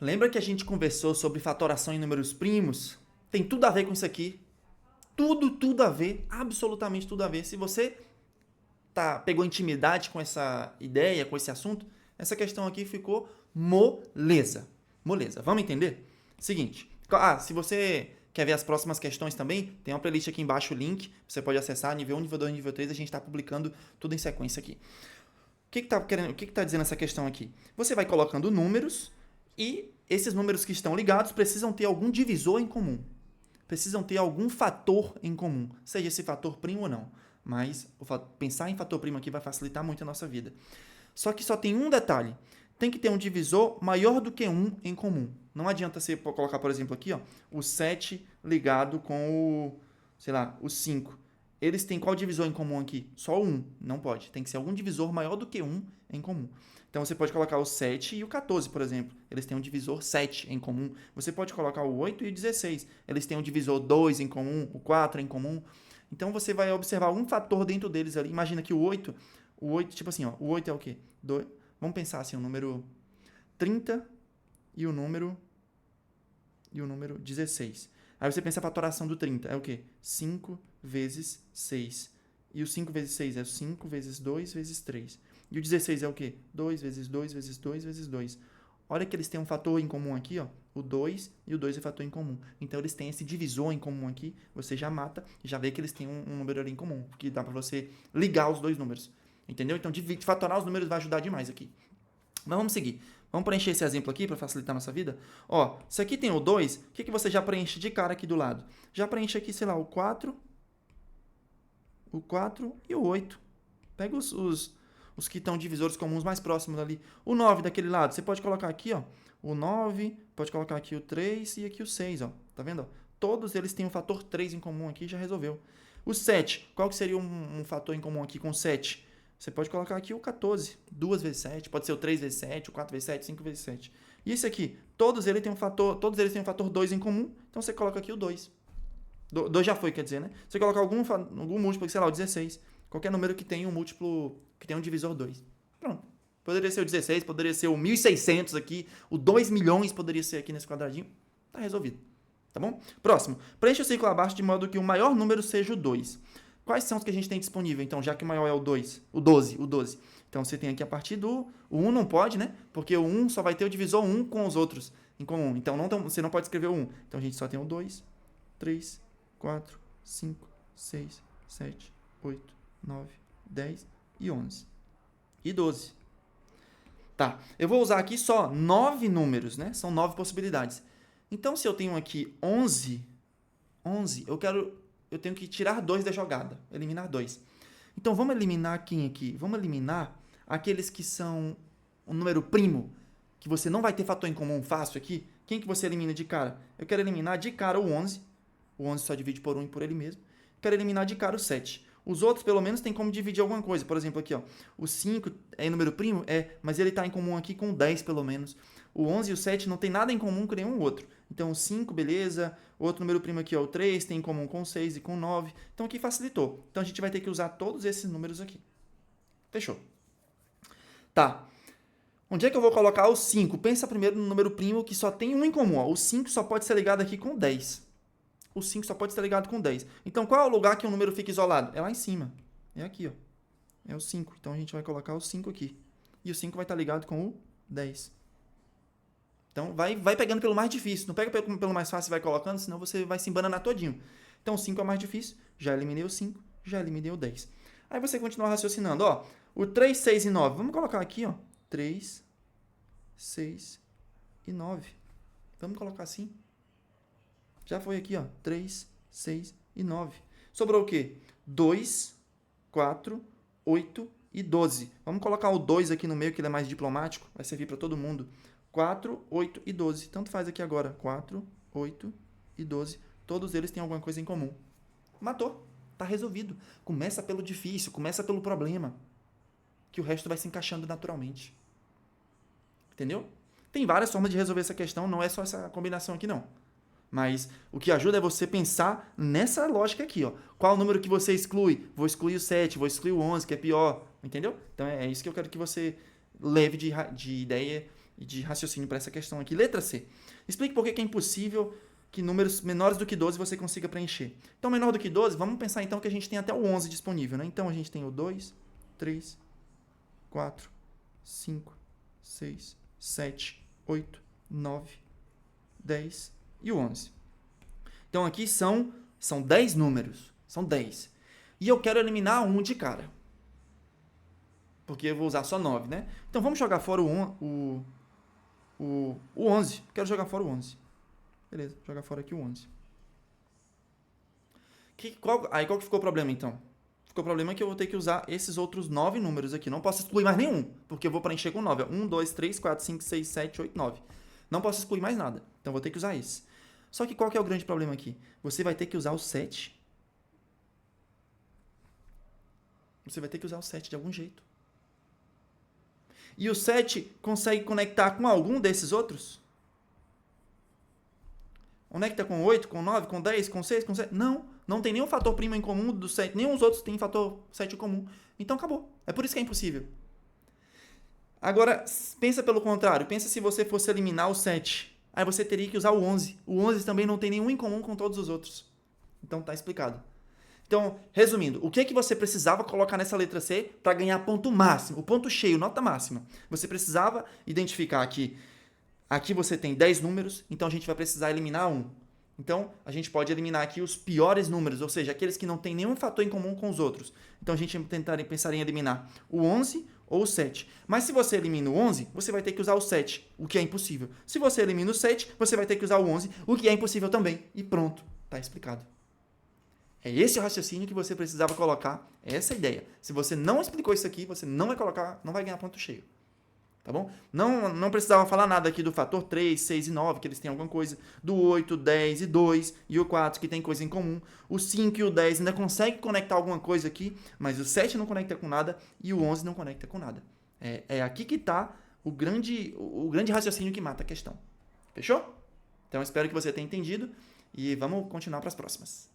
Lembra que a gente conversou sobre fatoração em números primos? Tem tudo a ver com isso aqui. Tudo a ver, absolutamente tudo a ver. Se você pegou intimidade com essa ideia, com esse assunto, essa questão aqui ficou moleza. Moleza. Vamos entender? Seguinte. Se você quer ver as próximas questões também, tem uma playlist aqui embaixo, o link. Você pode acessar, nível 1, nível 2, nível 3. A gente está publicando tudo em sequência aqui. O que está dizendo essa questão aqui? Você vai colocando números e esses números que estão ligados precisam ter algum divisor em comum. Precisam ter algum fator em comum, seja esse fator primo ou não. Mas pensar em fator primo aqui vai facilitar muito a nossa vida. Só que só tem um detalhe. Tem que ter um divisor maior do que 1 em comum. Não adianta você colocar, por exemplo, aqui, ó, o 7 ligado com o 5. Eles têm qual divisor em comum aqui? Só o 1. Não pode. Tem que ser algum divisor maior do que 1 em comum. Então, você pode colocar o 7 e o 14, por exemplo. Eles têm um divisor 7 em comum. Você pode colocar o 8 e o 16. Eles têm um divisor 2 em comum, o 4 em comum. Então, você vai observar um fator dentro deles ali. Imagina que o 8, tipo assim, ó, o 8 é o quê? Vamos pensar assim, o número 30 e o número 16. Aí você pensa a fatoração do 30. É o quê? 5 vezes 6. E o 5 vezes 6 é 5 vezes 2 vezes 3. E o 16 é o quê? 2 vezes 2 vezes 2 vezes 2. Olha que eles têm um fator em comum aqui, ó. O 2 e o 2 é fator em comum. Então, eles têm esse divisor em comum aqui. Você já mata e já vê que eles têm um número ali em comum. Que dá pra você ligar os dois números. Entendeu? Então, fatorar os números vai ajudar demais aqui. Mas vamos seguir. Vamos preencher esse exemplo aqui para facilitar a nossa vida? Ó, se aqui tem o 2, o que você já preenche de cara aqui do lado? Já preenche aqui, sei lá, o 4 e o 8. Pega os que estão divisores comuns mais próximos ali. O 9 daquele lado, você pode colocar aqui, ó, o 9, pode colocar aqui o 3 e aqui o 6, ó. Tá vendo? Ó? Todos eles têm um fator 3 em comum aqui, já resolveu. O 7, qual que seria um fator em comum aqui com o 7? Você pode colocar aqui o 14, 2 vezes 7, pode ser o 3 vezes 7, o 4 vezes 7, 5 vezes 7. E esse aqui, todos eles têm um fator 2 em comum, então você coloca aqui o 2. 2 já foi, quer dizer, né? Você coloca algum múltiplo, sei lá, o 16. Qualquer número que tenha um múltiplo, que tenha um divisor 2. Pronto. Poderia ser o 16, poderia ser o 1.600 aqui, o 2 milhões poderia ser aqui nesse quadradinho. Tá resolvido. Tá bom? Próximo. Preencha o círculo abaixo de modo que o maior número seja o 2. Quais são os que a gente tem disponível, então, já que o maior é o 2? O 12. Então, você tem aqui a partir do... O 1 não pode, né? Porque o 1 só vai ter o divisor 1 com os outros em comum. Então, você não pode escrever o 1. Então, a gente só tem o 2, 3, 4, 5, 6, 7, 8, 9, 10 e 11. E 12. Tá. Eu vou usar aqui só 9 números, né? São 9 possibilidades. Então, se eu tenho aqui 11, eu tenho que tirar 2 da jogada, eliminar 2. Então, vamos eliminar quem aqui? Vamos eliminar aqueles que são um número primo, que você não vai ter fator em comum fácil aqui. Quem que você elimina de cara? Eu quero eliminar de cara o 11. O 11 só divide por 1 e por ele mesmo. Quero eliminar de cara o 7. Os outros, pelo menos, tem como dividir alguma coisa. Por exemplo, aqui, ó, o 5 é número primo? É, mas ele está em comum aqui com o 10, pelo menos. O 11 e o 7 não tem nada em comum com nenhum outro. Então, o 5, beleza. O outro número primo aqui é o 3, tem em comum com o 6 e com o 9. Então, aqui facilitou. Então, a gente vai ter que usar todos esses números aqui. Fechou. Tá. Onde é que eu vou colocar o 5? Pensa primeiro no número primo que só tem um em comum. Ó. O 5 só pode ser ligado aqui com 10. O 5 só pode ser ligado com 10. Então, qual é o lugar que um número fica isolado? É lá em cima. É aqui, ó. É o 5. Então, a gente vai colocar o 5 aqui. E o 5 vai estar ligado com o 10. Então, vai pegando pelo mais difícil. Não pega pelo mais fácil e vai colocando, senão você vai se embananar todinho. Então, o 5 é o mais difícil. Já eliminei o 5, já eliminei o 10. Aí você continua raciocinando. Ó, o 3, 6 e 9. Vamos colocar aqui, ó. 3, 6 e 9. Vamos colocar assim. Já foi aqui, ó. 3, 6 e 9. Sobrou o quê? 2, 4, 8 e 12. Vamos colocar o 2 aqui no meio, que ele é mais diplomático. Vai servir para todo mundo. 4, 8 e 12. Tanto faz aqui agora. 4, 8 e 12. Todos eles têm alguma coisa em comum. Matou. Tá resolvido. Começa pelo difícil, começa pelo problema. Que o resto vai se encaixando naturalmente. Entendeu? Tem várias formas de resolver essa questão, não é só essa combinação aqui, não. Mas o que ajuda é você pensar nessa lógica aqui, ó. Qual o número que você exclui? Vou excluir o 7, vou excluir o 11, que é pior. Entendeu? Então é isso que eu quero que você leve de ideia e de raciocínio para essa questão aqui. Letra C. Explique por que é impossível que números menores do que 12 você consiga preencher. Então, menor do que 12, vamos pensar então que a gente tem até o 11 disponível, né? Então, a gente tem o 2, 3, 4, 5, 6, 7, 8, 9, 10 e o 11. Então, aqui são 10 números. São 10. E eu quero eliminar um de cara. Porque eu vou usar só 9, né? Então, vamos jogar fora o 11. Quero jogar fora o 11. Beleza, jogar fora aqui o 11. Aí qual que ficou o problema, então? Ficou o problema que eu vou ter que usar esses outros 9 números aqui. Não posso excluir mais nenhum, porque eu vou preencher com 9. 1, 2, 3, 4, 5, 6, 7, 8, 9. Não posso excluir mais nada. Então, vou ter que usar esse. Só que qual que é o grande problema aqui? Você vai ter que usar o 7. Você vai ter que usar o 7 de algum jeito. E o 7 consegue conectar com algum desses outros? Conecta com 8, com 9, com 10, com 6, com 7? Não, não tem nenhum fator primo em comum do 7. Nenhum dos outros tem fator 7 em comum. Então, acabou. É por isso que é impossível. Agora, pensa pelo contrário. Pensa se você fosse eliminar o 7. Aí você teria que usar o 11. O 11 também não tem nenhum em comum com todos os outros. Então, tá explicado. Então, resumindo, o que você precisava colocar nessa letra C para ganhar ponto máximo, o ponto cheio, nota máxima? Você precisava identificar aqui você tem 10 números, então a gente vai precisar eliminar um. Então, a gente pode eliminar aqui os piores números, ou seja, aqueles que não têm nenhum fator em comum com os outros. Então, a gente pensaria em eliminar o 11 ou o 7. Mas se você elimina o 11, você vai ter que usar o 7, o que é impossível. Se você elimina o 7, você vai ter que usar o 11, o que é impossível também. E pronto, está explicado. É esse o raciocínio que você precisava colocar, é essa a ideia. Se você não explicou isso aqui, você não vai ganhar ponto cheio. Tá bom? Não precisava falar nada aqui do fator 3, 6 e 9, que eles têm alguma coisa. Do 8, 10 e 2 e o 4, que tem coisa em comum. O 5 e o 10 ainda consegue conectar alguma coisa aqui, mas o 7 não conecta com nada e o 11 não conecta com nada. É aqui que está o grande raciocínio que mata a questão. Fechou? Então, eu espero que você tenha entendido e vamos continuar para as próximas.